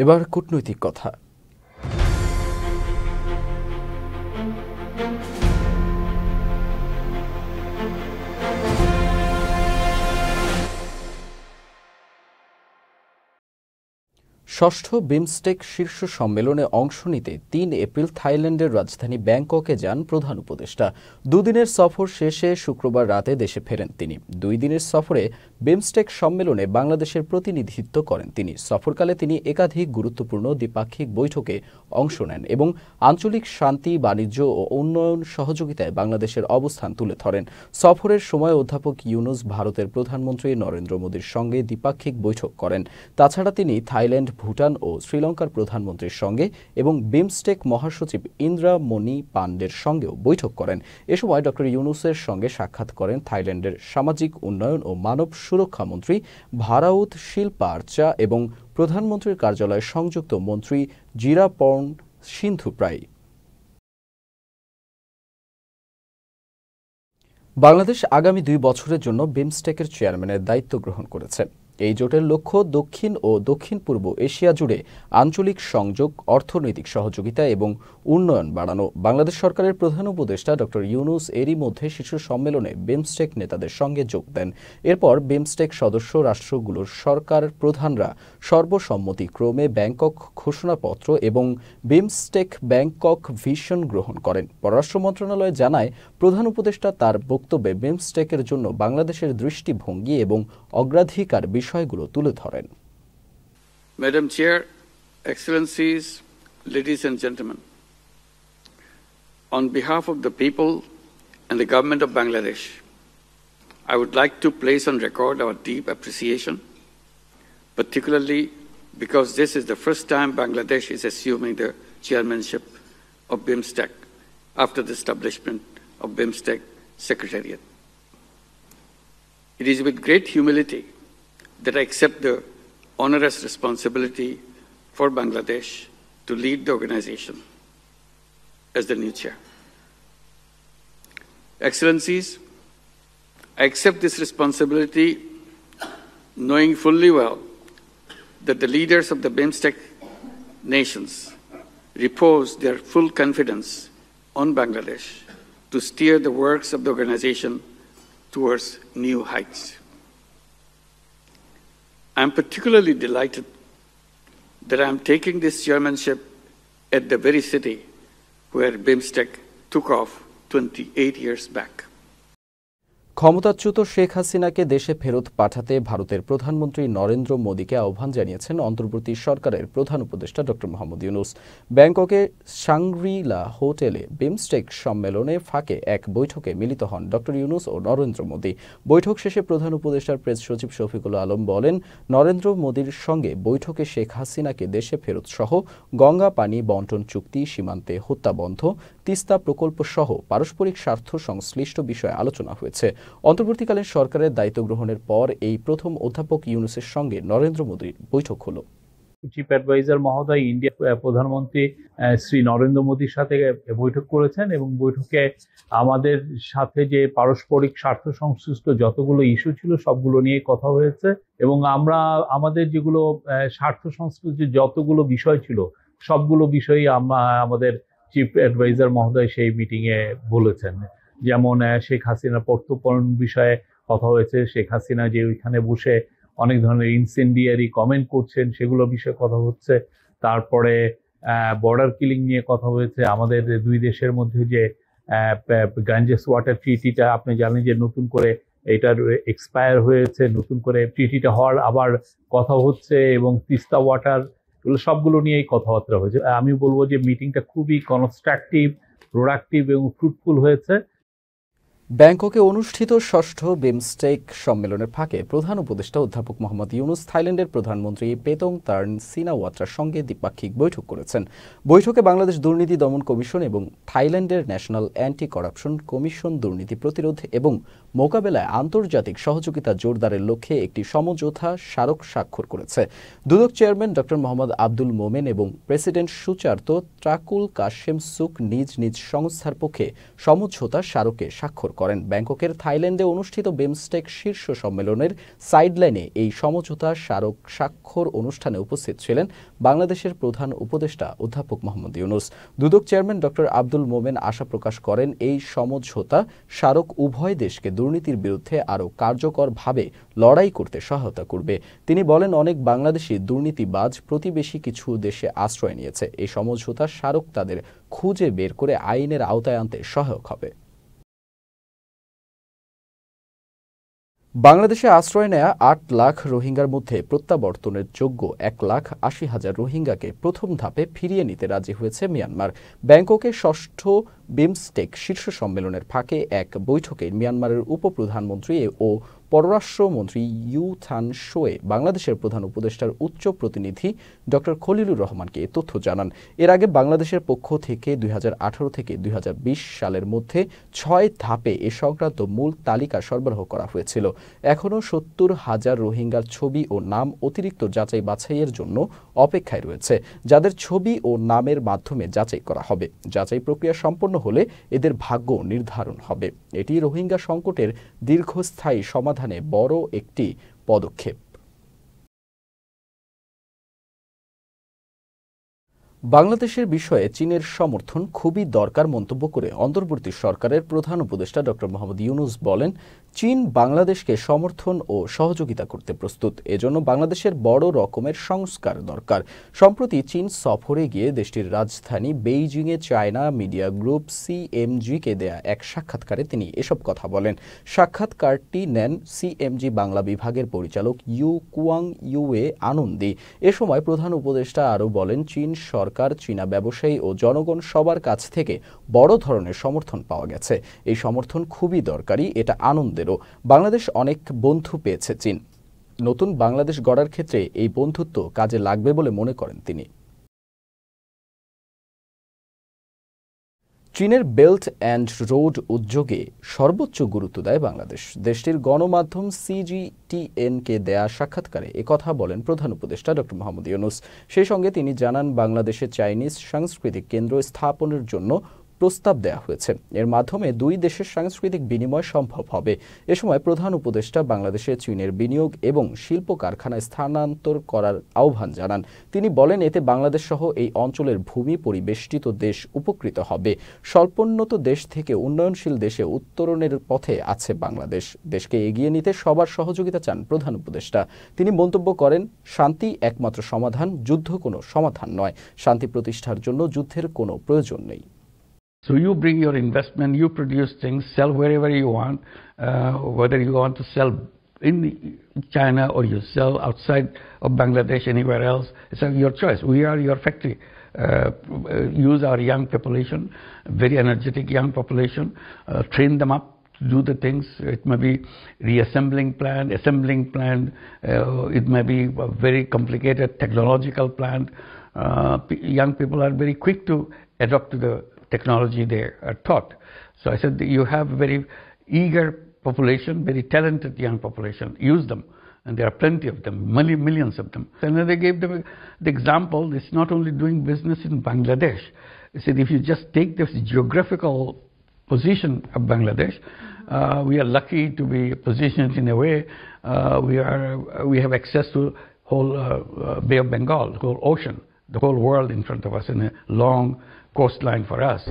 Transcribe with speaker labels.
Speaker 1: এবার কূটনৈতিক কথা। ষষ্ঠ বিমস্টেক শীর্ষ সম্মেলনে অংশ নিতে ৩ এপ্রিল থাইল্যান্ডের রাজধানী ব্যাংককে যান প্রধান উপদেষ্টা। দুদিনের সফর শেষে শুক্রবার রাতে দেশে ফেরেন তিনি। ২ দিনের সফরে বিমস্টেক সম্মেলনে বাংলাদেশের প্রতিনিধিত্ব করেন তিনি। সফরকালে তিনি একাধিক গুরুত্বপূর্ণ দ্বিপাক্ষিক বৈঠকে অংশ নেন এবং আঞ্চলিক শান্তি, বাণিজ্য ও উন্নয়ন সহযোগিতায় বাংলাদেশের অবস্থান তুলে ধরেন। সফরের সময় অধ্যাপক ইউনূস ভারতের প্রধানমন্ত্রী নরেন্দ্র মোদীর সঙ্গে দ্বিপাক্ষিক বৈঠক করেন। তাছাড়া তিনি থাইল্যান্ড, ভুটান ও শ্রীলঙ্কার প্রধানমন্ত্রীর সঙ্গে এবং বিমস্টেক মহাসচিব ইন্দ্রা মণি পান্ডের সঙ্গেও বৈঠক করেন। এ সময় ড ইউনূসের সঙ্গে সাক্ষাৎ করেন থাইল্যান্ডের সামাজিক উন্নয়ন ও মানব সুরক্ষা মন্ত্রী ভারাউত শিলপার্চা এবং প্রধানমন্ত্রীর কার্যালয়ের সংযুক্ত মন্ত্রী জিরাপর্ণ সিন্ধুপ্রাই। বাংলাদেশ আগামী ২ বছরের জন্য বিমস্টেকের চেয়ারম্যানের দায়িত্ব গ্রহণ করেছে। এই জোটের লক্ষ্য দক্ষিণ ও দক্ষিণ পূর্ব এশিয়া জুড়ে আঞ্চলিক সংযোগ, অর্থনৈতিক সহযোগিতা এবং উন্নয়ন বাড়ানো। বাংলাদেশ সরকারের প্রধান উপদেষ্টা ড ইউনূস এরই মধ্যে শীর্ষ সম্মেলনে বিমস্টেক নেতাদের সঙ্গে যোগ দেন। এরপর বিমস্টেক সদস্য রাষ্ট্রগুলোর সরকার প্রধানরা সর্বসম্মতিক্রমে ব্যাংকক ঘোষণাপত্র এবং বিমস্টেক ব্যাংকক ভিশন গ্রহণ করেন। পররাষ্ট্র মন্ত্রণালয় জানায়, প্রধান উপদেষ্টা তার বক্তব্যে বিমস্টেকের জন্য বাংলাদেশের দৃষ্টিভঙ্গি এবং অগ্রাধিকার বিষয়গুলো তুলে ধরেন।
Speaker 2: Madam Chair, Excellencies, ladies and gentlemen, on behalf of the people and the government of Bangladesh, I would like to place on record our deep appreciation, particularly because this is the first time Bangladesh is assuming the chairmanship of BIMSTEC after the establishment of BIMSTEC Secretariat. It is with great humility that I accept the onerous responsibility for Bangladesh to lead the organization as the new chair. Excellencies, I accept this responsibility knowing fully well that the leaders of the BIMSTEC nations repose their full confidence on Bangladesh to steer the works of the organization towards new heights. I am particularly delighted that I am taking this chairmanship at the very city where BIMSTEC took off 28 years back.
Speaker 1: ক্ষমতাচ্যুত শেখ হাসিনাকে দেশে ফেরত পাঠাতে ভারতের প্রধানমন্ত্রী নরেন্দ্র মোদীকে আহ্বান জানিয়েছেন অন্তর্বর্তী সরকারের প্রধান উপদেষ্টা ড মোহাম্মদ ইউনূস। ব্যাংককে শাংরি-লা হোটেলে বিমস্টেক সম্মেলনে ফাঁকে এক বৈঠকে মিলিত হন ড ইউনূস ও নরেন্দ্র মোদী। বৈঠক শেষে প্রধান উপদেষ্টার প্রেস সচিব শফিকুল আলম বলেন, নরেন্দ্র মোদীর সঙ্গে বৈঠকে শেখ হাসিনাকে দেশে ফেরত সহ গঙ্গা পানি বন্টন চুক্তি, সীমান্তে হত্যা বন্ধ, তিস্তা প্রকল্প সহ পারস্পরিক স্বার্থ সংশ্লিষ্ট বিষয়ে আলোচনা হয়েছে। অন্তর্বর্তীকালীন সরকারের দায়িত্ব গ্রহণের পর এই প্রথম অধ্যাপক ইউনূসের সঙ্গে নরেন্দ্র মোদীর বৈঠক হলো।
Speaker 3: চিফ অ্যাডভাইজার মহোদয় ইন্ডিয়া প্রধানমন্ত্রী শ্রী নরেন্দ্র মোদীর সাথে বৈঠক করেছেন এবং বৈঠকে আমাদের সাথে যে পারস্পরিক স্বার্থ সংশ্লিষ্ট যতগুলো ইস্যু ছিল সবগুলো নিয়ে কথা হয়েছে এবং আমরা আমাদের যেগুলো স্বার্থ সংশ্লিষ্ট যতগুলো বিষয় ছিল সবগুলো বিষয়ই আমাদের চিফ অ্যাডভাইজার মহোদয় সেই মিটিংয়ে বলেছেন। যেমন শেখ হাসিনা প্রত্যর্পণ বিষয়ে কথা হয়েছে, শেখ হাসিনা যে ওইখানে বসে অনেক ধরনের ইনসেন্ডিয়ারি কমেন্ট করছেন সেগুলো বিষয়ে কথা হচ্ছে। তারপরে বর্ডার কিলিং নিয়ে কথা হয়েছে। আমাদের দুই দেশের মধ্যে যে গাঞ্জেস ওয়াটার ট্রিটিটা আপনি জানেন যে নতুন করে এটার এক্সপায়ার হয়েছে, নতুন করে ট্রিটিটা হওয়ার আবার কথা হচ্ছে এবং তিস্তা ওয়াটার এগুলো সবগুলো নিয়েই কথাবার্তা হয়েছে। আমি বলবো যে মিটিংটা খুবই কনস্ট্রাকটিভ, প্রোডাক্টিভ এবং ফ্রুটফুল হয়েছে।
Speaker 1: ব্যাংককে অনুষ্ঠিত ষষ্ঠ বিমস্টেক সম্মেলনের ফাঁকে প্রধান উপদেষ্টা অধ্যাপক মোহাম্মদ ইউনূস থাইল্যান্ডের প্রধানমন্ত্রী পেতং তার্ন সিনাওয়াত্রার সঙ্গে দ্বিপাক্ষিক বৈঠক করেছেন। বৈঠকে বাংলাদেশ দুর্নীতি দমন কমিশন এবং থাইল্যান্ডের ন্যাশনাল অ্যান্টি করাপশন কমিশন দুর্নীতি প্রতিরোধ এবং মোকাবেলায় আন্তর্জাতিক সহযোগিতা জোরদারের লক্ষ্যে একটি সমঝোতা স্মারক স্বাক্ষর করেছে। দুদক চেয়ারম্যান ড মোহাম্মদ আব্দুল মোমেন এবং প্রেসিডেন্ট সুচার্তো ট্রাকুল কাশেম সুক নিজ নিজ সংস্থার পক্ষে সমঝোতা স্মারকে স্বাক্ষর করেন। ব্যাংককের থাইল্যান্ডে অনুষ্ঠিত বিমস্টেক শীর্ষ সম্মেলনের সাইডলাইনে এই সমঝোতা স্মারক স্বাক্ষর অনুষ্ঠানে উপস্থিত ছিলেন বাংলাদেশের প্রধান উপদেষ্টা অধ্যাপক মোহাম্মদ ইউনূস। দুদক চেয়ারম্যান ডক্টর আব্দুল মোমেন আশা প্রকাশ করেন, এই সমঝোতা স্মারক উভয় দেশকে দুর্নীতির বিরুদ্ধে আরও কার্যকরভাবে লড়াই করতে সহায়তা করবে। তিনি বলেন, অনেক বাংলাদেশি দুর্নীতিবাজ প্রতিবেশী কিছু দেশে আশ্রয় নিয়েছে। এই সমঝোতা স্মারক তাদের খুঁজে বের করে আইনের আওতায় আনতে সহায়ক হবে। বাংলাদেশে আশ্রয় নেয়া ৮ লাখ রোহিঙ্গার মধ্যে প্রত্যাবর্তনের যোগ্য 1,80,000 রোহিঙ্গাকে প্রথম ধাপে ফিরিয়ে নিতে রাজি হয়েছে মিয়ানমার। ব্যাংককে ষষ্ঠ বিমস্টেক শীর্ষ সম্মেলনের ফাঁকে এক বৈঠকে মিয়ানমারের উপপ্রধানমন্ত্রী ও পররাষ্ট্রমন্ত্রী ইউ থান শোয়ে বাংলাদেশের প্রধান উপদেষ্টার উচ্চ প্রতিনিধি ডক্টর খলিলুর রহমানকে এ তথ্য জানান। এর আগে বাংলাদেশের পক্ষ থেকে 2018 থেকে 2020 সালের মধ্যে 6 ধাপে এ সংক্রান্ত মূল তালিকা সরবরাহ করা হয়েছিল। এখনও 70,000 রোহিঙ্গার ছবি ও নাম অতিরিক্ত যাচাই বাছাইয়ের জন্য অপেক্ষায় রয়েছে, যাদের ছবি ও নামের মাধ্যমে যাচাই করা হবে। যাচাই প্রক্রিয়া সম্পন্ন হলে এদের ভাগ্য নির্ধারণ হবে। এটি রোহিঙ্গা সংকটের দীর্ঘস্থায়ী সমাধানে বড় একটি পদক্ষেপ। বাংলাদেশের বিষয়ে চীনের সমর্থন খুবই দরকার মন্তব্য করে অন্তর্বর্তী সরকারের প্রধান উপদেষ্টা ডক্টর মোহাম্মদ ইউনূস বলেন, চীন বাংলাদেশকে সমর্থন ও সহযোগিতা করতে প্রস্তুত। এজন্য বাংলাদেশের বড় রকমের সংস্কার দরকার। সম্প্রতি চীন সফরে গিয়ে দেশটির রাজধানী বেইজিংয়ে চায়না মিডিয়া গ্রুপ সিএমজিকে দেয়া এক সাক্ষাৎকারে তিনি এসব কথা বলেন। সাক্ষাৎকারটি নেন সিএমজি বাংলা বিভাগের পরিচালক ইউ কুয়াং ইউয়ে আনন্দী। এ সময় প্রধান উপদেষ্টা আরও বলেন, চীন সরকার, চীনা ব্যবসায়ী ও জনগণ সবার কাছ থেকে বড় ধরনের সমর্থন পাওয়া গেছে। এই সমর্থন খুবই দরকারি, এটা আনন্দেরও। বাংলাদেশ অনেক বন্ধু পেয়েছে চীন। নতুন বাংলাদেশ গড়ার ক্ষেত্রে এই বন্ধুত্ব কাজে লাগবে বলে মনে করেন তিনি। চীনের বেল্ট অ্যান্ড রোড উদ্যোগে সর্বোচ্চ গুরুত্ব দেয় বাংলাদেশ। দেশটির গণমাধ্যম সিজিটিএনকে দেয়া সাক্ষাৎকারে একথা বলেন প্রধান উপদেষ্টা ডক্টর মোহাম্মদ ইউনূস। সেই সঙ্গে তিনি জানান, বাংলাদেশে চাইনিজ সাংস্কৃতিক কেন্দ্র স্থাপনের জন্য প্রস্তাব দেওয়া হয়েছে। এর মাধ্যমে দুই দেশের সাংস্কৃতিক বিনিময় সম্ভব হবে। এ সময় প্রধান উপদেষ্টা বাংলাদেশে চীনের বিনিয়োগ এবং শিল্প কারখানা স্থানান্তর করার আহ্বান জানান। তিনি বলেন, এতে বাংলাদেশ সহ এই অঞ্চলের ভূমি পরিবেষ্টিত দেশ উপকৃত হবে। স্বল্পোন্নত দেশ থেকে উন্নয়নশীল দেশে উত্তরণের পথে আছে বাংলাদেশ। দেশকে এগিয়ে নিতে সবার সহযোগিতা চান প্রধান উপদেষ্টা। তিনি মন্তব্য করেন, শান্তি একমাত্র সমাধান, যুদ্ধ কোনো সমাধান নয়। শান্তি প্রতিষ্ঠার জন্য যুদ্ধের কোনো প্রয়োজন নেই।
Speaker 2: So you bring your investment, you produce things, sell wherever you want, whether you want to sell in China or you sell outside of Bangladesh, anywhere else, it's your choice. We are your factory. Use our young population, very energetic young population, train them up to do the things. It may be reassembling plant, assembling plant, it may be a very complicated technological plant. Young people are very quick to adopt to the technology they are taught. So I said that you have a very eager population, very talented young population. Use them, and there are plenty of them, millions of them. And then they gave them the example. It's not only doing business in Bangladesh. They said if you just take this geographical position of Bangladesh, we are lucky to be positioned in a way we have access to whole Bay of Bengal, the whole ocean, the whole world in front of us, in a long coastline for us.